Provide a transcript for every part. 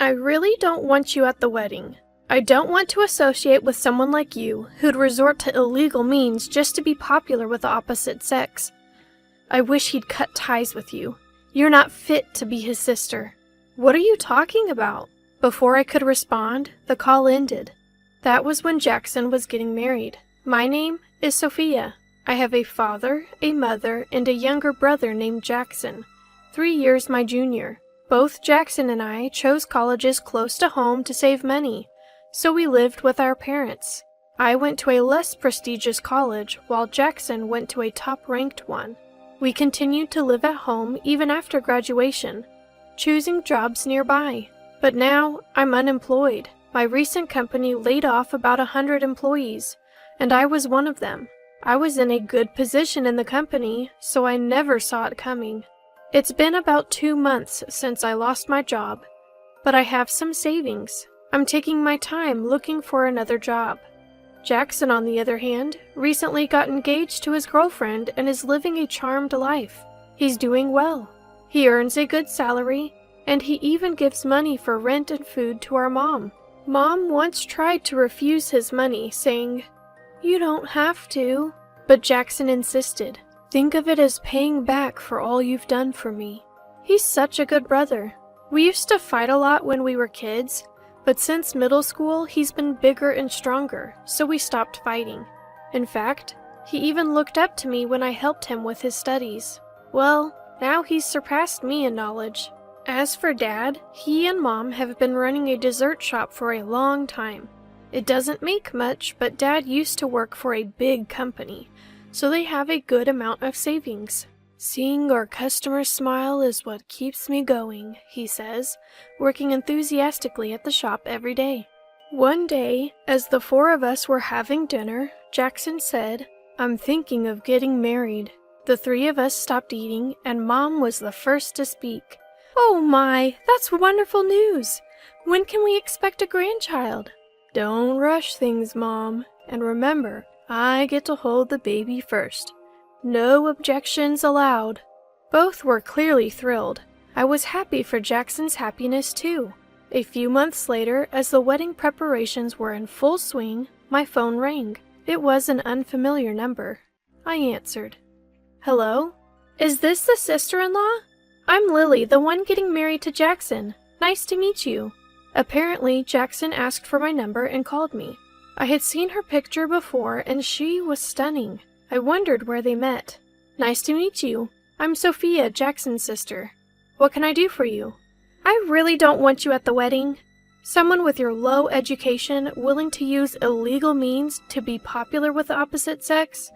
I really don't want you at the wedding. I don't want to associate with someone like you who'd resort to illegal means just to be popular with the opposite sex. I wish he'd cut ties with you. You're not fit to be his sister. What are you talking about? Before I could respond, the call ended. That was when Jackson was getting married. My name is Sophia. I have a father, a mother, and a younger brother named Jackson, 3 years my junior. Both Jackson and I chose colleges close to home to save money, so we lived with our parents. I went to a less prestigious college, while Jackson went to a top-ranked one. We continued to live at home even after graduation, choosing jobs nearby. But now, I'm unemployed. My recent company laid off about 100 employees, and I was one of them. I was in a good position in the company, so I never saw it coming. It's been about 2 months since I lost my job, but I have some savings. I'm taking my time looking for another job. Jackson, on the other hand, recently got engaged to his girlfriend and is living a charmed life. He's doing well. He earns a good salary, and he even gives money for rent and food to our mom. Mom once tried to refuse his money, saying, "You don't have to," but Jackson insisted. "Think of it as paying back for all you've done for me." He's such a good brother. We used to fight a lot when we were kids, but since middle school, he's been bigger and stronger, so we stopped fighting. In fact, he even looked up to me when I helped him with his studies. Well, now he's surpassed me in knowledge. As for Dad, he and Mom have been running a dessert shop for a long time. It doesn't make much, but Dad used to work for a big company, so they have a good amount of savings. "Seeing our customers smile is what keeps me going," he says, working enthusiastically at the shop every day. One day, as the 4 of us were having dinner, Jackson said, "I'm thinking of getting married." The 3 of us stopped eating, and Mom was the first to speak. "Oh my, that's wonderful news! When can we expect a grandchild?" "Don't rush things, Mom, and remember, I get to hold the baby first. No objections allowed." Both were clearly thrilled. I was happy for Jackson's happiness too. A few months later, as the wedding preparations were in full swing, my phone rang. It was an unfamiliar number. I answered. "Hello? Is this the sister-in-law? I'm Lily, the one getting married to Jackson. Nice to meet you." Apparently, Jackson asked for my number and called me. I had seen her picture before, and she was stunning. I wondered where they met. "Nice to meet you. I'm Sophia, Jackson's sister. What can I do for you?" "I really don't want you at the wedding. Someone with your low education willing to use illegal means to be popular with the opposite sex?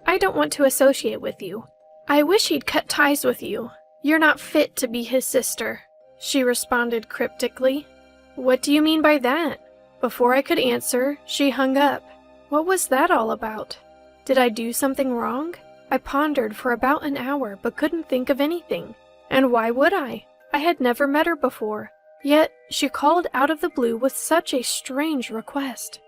I don't want to associate with you. I wish he'd cut ties with you. You're not fit to be his sister," she responded cryptically. "What do you mean by that?" Before I could answer, she hung up. What was that all about? Did I do something wrong? I pondered for about an hour but couldn't think of anything. And why would I? I had never met her before. Yet, she called out of the blue with such a strange request.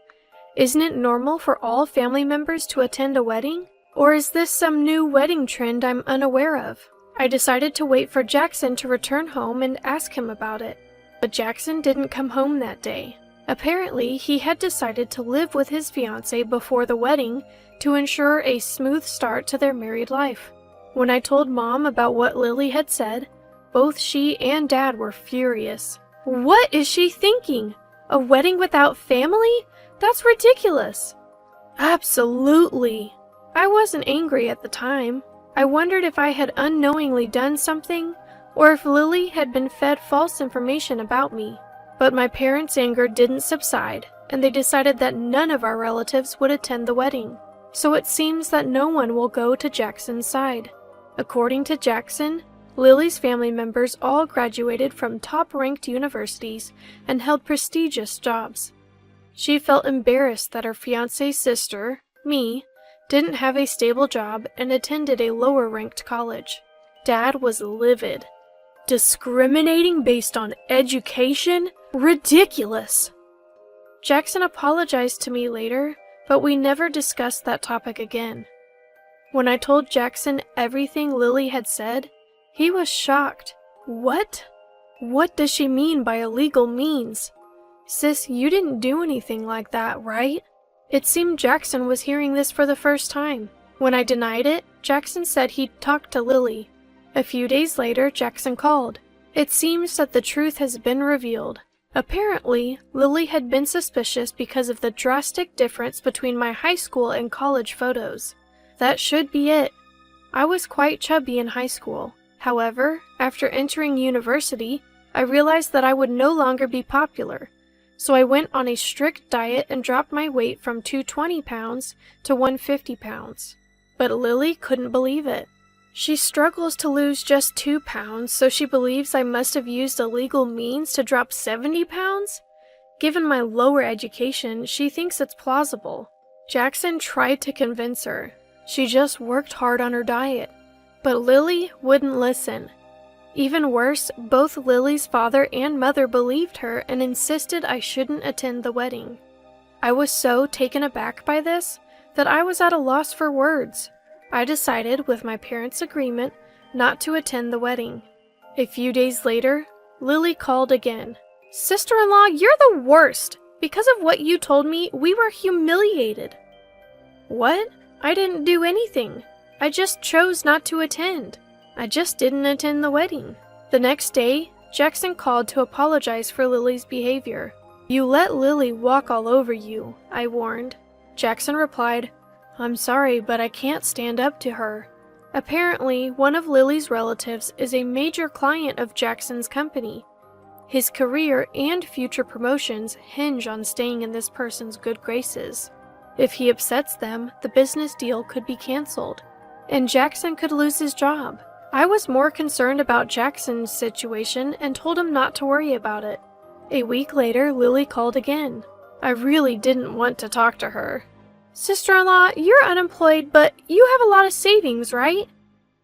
Isn't it normal for all family members to attend a wedding? Or is this some new wedding trend I'm unaware of? I decided to wait for Jackson to return home and ask him about it. But Jackson didn't come home that day. Apparently, he had decided to live with his fiancée before the wedding to ensure a smooth start to their married life. When I told Mom about what Lily had said, both she and Dad were furious. "What is she thinking? A wedding without family? That's ridiculous." "Absolutely." I wasn't angry at the time. I wondered if I had unknowingly done something, or if Lily had been fed false information about me. But my parents' anger didn't subside, and they decided that none of our relatives would attend the wedding. So it seems that no one will go to Jackson's side. According to Jackson, Lily's family members all graduated from top-ranked universities and held prestigious jobs. She felt embarrassed that her fiancé's sister, me, didn't have a stable job and attended a lower-ranked college. Dad was livid. Discriminating based on education? Ridiculous! Jackson apologized to me later, but we never discussed that topic again. When I told Jackson everything Lily had said, he was shocked. "What? What does she mean by illegal means? Sis, you didn't do anything like that, right? It seemed Jackson was hearing this for the first time. When I denied it, Jackson said he'd talked to Lily. A few days later, Jackson called. It seems that the truth has been revealed. Apparently, Lily had been suspicious because of the drastic difference between my high school and college photos. That should be it. I was quite chubby in high school. However, after entering university, I realized that I would no longer be popular. So I went on a strict diet and dropped my weight from 220 pounds to 150 pounds. But Lily couldn't believe it. She struggles to lose just 2 pounds, so she believes I must have used illegal means to drop 70 pounds? Given my lower education, she thinks it's plausible. Jackson tried to convince her. She just worked hard on her diet. But Lily wouldn't listen. Even worse, both Lily's father and mother believed her and insisted I shouldn't attend the wedding. I was so taken aback by this that I was at a loss for words. I decided, with my parents' agreement, not to attend the wedding. A few days later, Lily called again. "Sister-in-law, you're the worst! Because of what you told me, we were humiliated." "What? I didn't do anything. I just chose not to attend. I just didn't attend the wedding." The next day, Jackson called to apologize for Lily's behavior. "You let Lily walk all over you," I warned. Jackson replied, "I'm sorry, but I can't stand up to her." Apparently, one of Lily's relatives is a major client of Jackson's company. His career and future promotions hinge on staying in this person's good graces. If he upsets them, the business deal could be canceled, and Jackson could lose his job. I was more concerned about Jackson's situation and told him not to worry about it. A week later, Lily called again. I really didn't want to talk to her. "Sister-in-law, you're unemployed, but you have a lot of savings, right?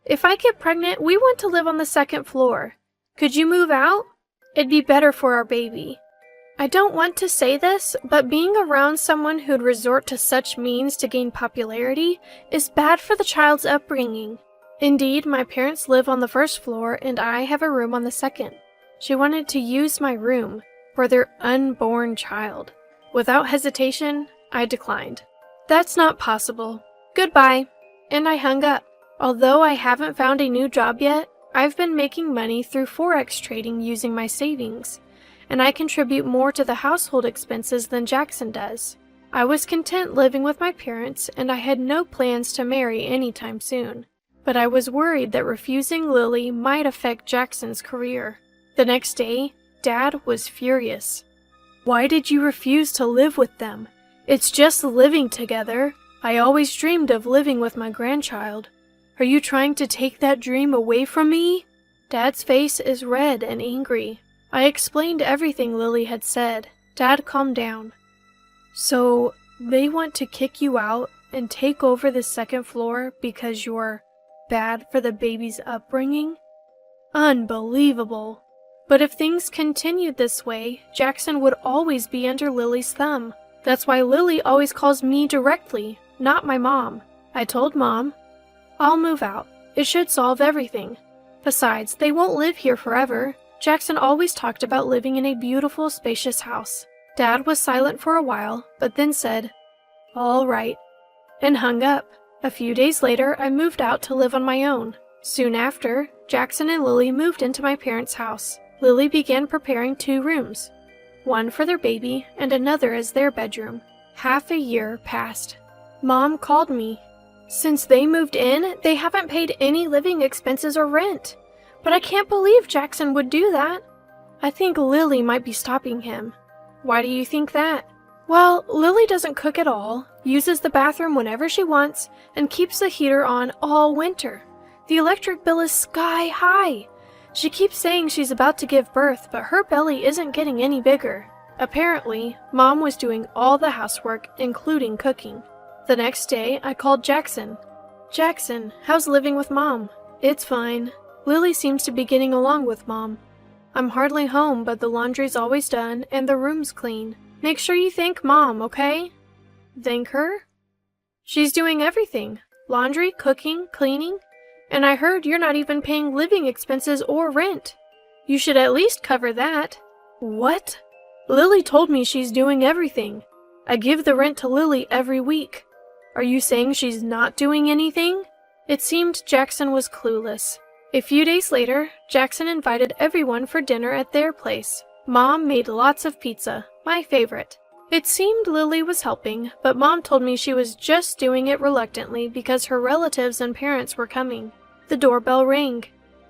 If I get pregnant, we want to live on the second floor. Could you move out? It'd be better for our baby." I don't want to say this, but being around someone who'd resort to such means to gain popularity is bad for the child's upbringing. Indeed, my parents live on the first floor and I have a room on the second. She wanted to use my room for their unborn child. Without hesitation, I declined. "That's not possible. Goodbye." And I hung up. Although I haven't found a new job yet, I've been making money through Forex trading using my savings, and I contribute more to the household expenses than Jackson does. I was content living with my parents, and I had no plans to marry anytime soon. But I was worried that refusing Lily might affect Jackson's career. The next day, Dad was furious. "Why did you refuse to live with them? It's just living together. I always dreamed of living with my grandchild. Are you trying to take that dream away from me?" Dad's face is red and angry. I explained everything Lily had said. Dad calmed down. "So, they want to kick you out and take over the second floor because you're bad for the baby's upbringing? Unbelievable. But if things continued this way, Jackson would always be under Lily's thumb. That's why Lily always calls me directly, not my mom." I told Mom, "I'll move out. It should solve everything. Besides, they won't live here forever. Jackson always talked about living in a beautiful, spacious house." Dad was silent for a while, but then said, "All right," and hung up. A few days later, I moved out to live on my own. Soon after, Jackson and Lily moved into my parents' house. Lily began preparing 2 rooms, one for their baby and another as their bedroom. Half a year passed. Mom called me. Since they moved in, they haven't paid any living expenses or rent. But I can't believe Jackson would do that. I think Lily might be stopping him. Why do you think that? Well, Lily doesn't cook at all, uses the bathroom whenever she wants, and keeps the heater on all winter. The electric bill is sky high. She keeps saying she's about to give birth, but her belly isn't getting any bigger. Apparently, Mom was doing all the housework, including cooking. The next day, I called Jackson. "Jackson, how's living with Mom?" "It's fine. Lily seems to be getting along with Mom. I'm hardly home, but the laundry's always done and the room's clean. Make sure you thank Mom, okay?" "Thank her?" "She's doing everything. Laundry, cooking, cleaning. And I heard you're not even paying living expenses or rent. You should at least cover that. What? Lily told me she's doing everything. I give the rent to Lily every week. Are you saying she's not doing anything? It seemed Jackson was clueless. A few days later, Jackson invited everyone for dinner at their place. Mom made lots of pizza, my favorite. It seemed Lily was helping, but Mom told me she was just doing it reluctantly because her relatives and parents were coming. The doorbell rang.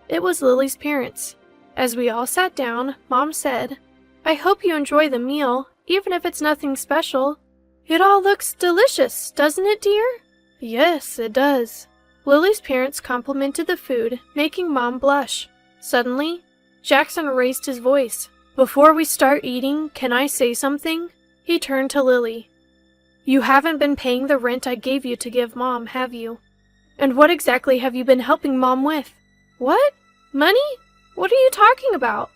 It was Lily's parents. As we all sat down, Mom said, "I hope you enjoy the meal, even if it's nothing special. It all looks delicious, doesn't it, dear?" "Yes, it does." Lily's parents complimented the food, making Mom blush. Suddenly, Jackson raised his voice. "Before we start eating, can I say something?" He turned to Lily. "You haven't been paying the rent I gave you to give Mom, have you? And what exactly have you been helping Mom with?" "What? Money? What are you talking about?"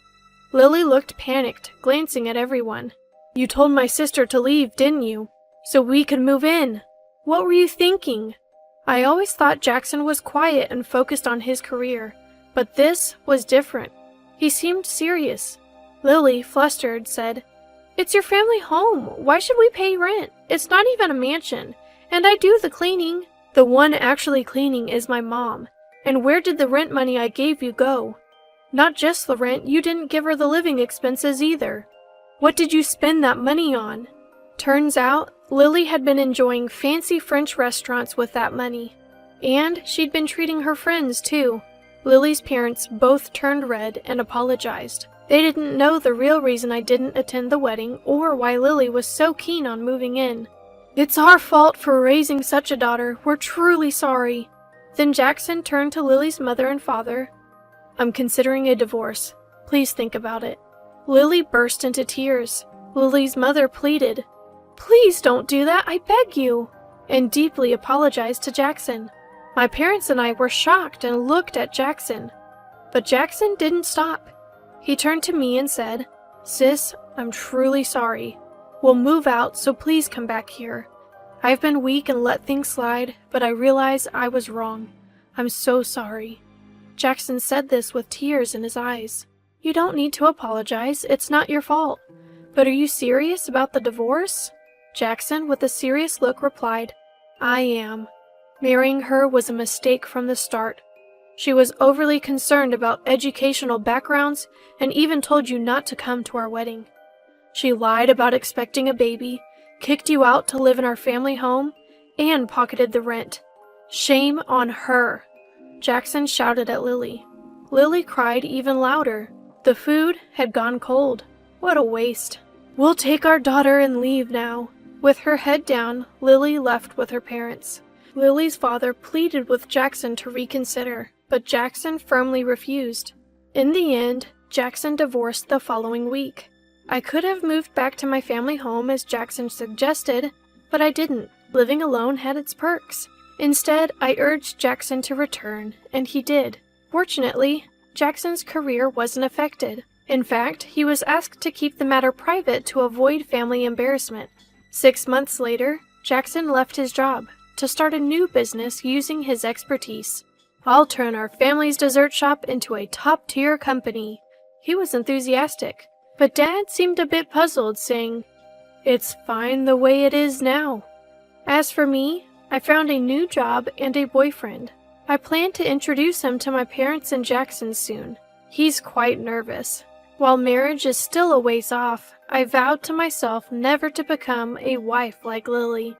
Lily looked panicked, glancing at everyone. "You told my sister to leave, didn't you? So we could move in. What were you thinking?" I always thought Jackson was quiet and focused on his career, but this was different. He seemed serious. Lily, flustered, said, "It's your family home. Why should we pay rent? It's not even a mansion, and I do the cleaning." "The one actually cleaning is my mom. And where did the rent money I gave you go?" "Not just the rent, you didn't give her the living expenses either." "What did you spend that money on?" Turns out, Lily had been enjoying fancy French restaurants with that money. And she'd been treating her friends, too. Lily's parents both turned red and apologized. They didn't know the real reason I didn't attend the wedding or why Lily was so keen on moving in. "It's our fault for raising such a daughter. We're truly sorry." Then Jackson turned to Lily's mother and father. "I'm considering a divorce. Please think about it." Lily burst into tears. Lily's mother pleaded, "Please don't do that, I beg you," and deeply apologized to Jackson. My parents and I were shocked and looked at Jackson. But Jackson didn't stop. He turned to me and said, "Sis, I'm truly sorry. We'll move out, so please come back here. I've been weak and let things slide, but I realize I was wrong. I'm so sorry." Jackson said this with tears in his eyes. "You don't need to apologize. It's not your fault. But are you serious about the divorce?" Jackson, with a serious look, replied, "I am. Marrying her was a mistake from the start. She was overly concerned about educational backgrounds and even told you not to come to our wedding. She lied about expecting a baby, kicked you out to live in our family home, and pocketed the rent. Shame on her." Jackson shouted at Lily. Lily cried even louder. The food had gone cold. What a waste. "We'll take our daughter and leave now." With her head down, Lily left with her parents. Lily's father pleaded with Jackson to reconsider, but Jackson firmly refused. In the end, Jackson divorced the following week. I could have moved back to my family home as Jackson suggested, but I didn't. Living alone had its perks. Instead, I urged Jackson to return, and he did. Fortunately, Jackson's career wasn't affected. In fact, he was asked to keep the matter private to avoid family embarrassment. 6 months later, Jackson left his job to start a new business using his expertise. "I'll turn our family's dessert shop into a top-tier company." He was enthusiastic, but Dad seemed a bit puzzled, saying, "It's fine the way it is now." As for me, I found a new job and a boyfriend. I plan to introduce him to my parents and Jackson soon. He's quite nervous. While marriage is still a ways off, I vowed to myself never to become a wife like Lily.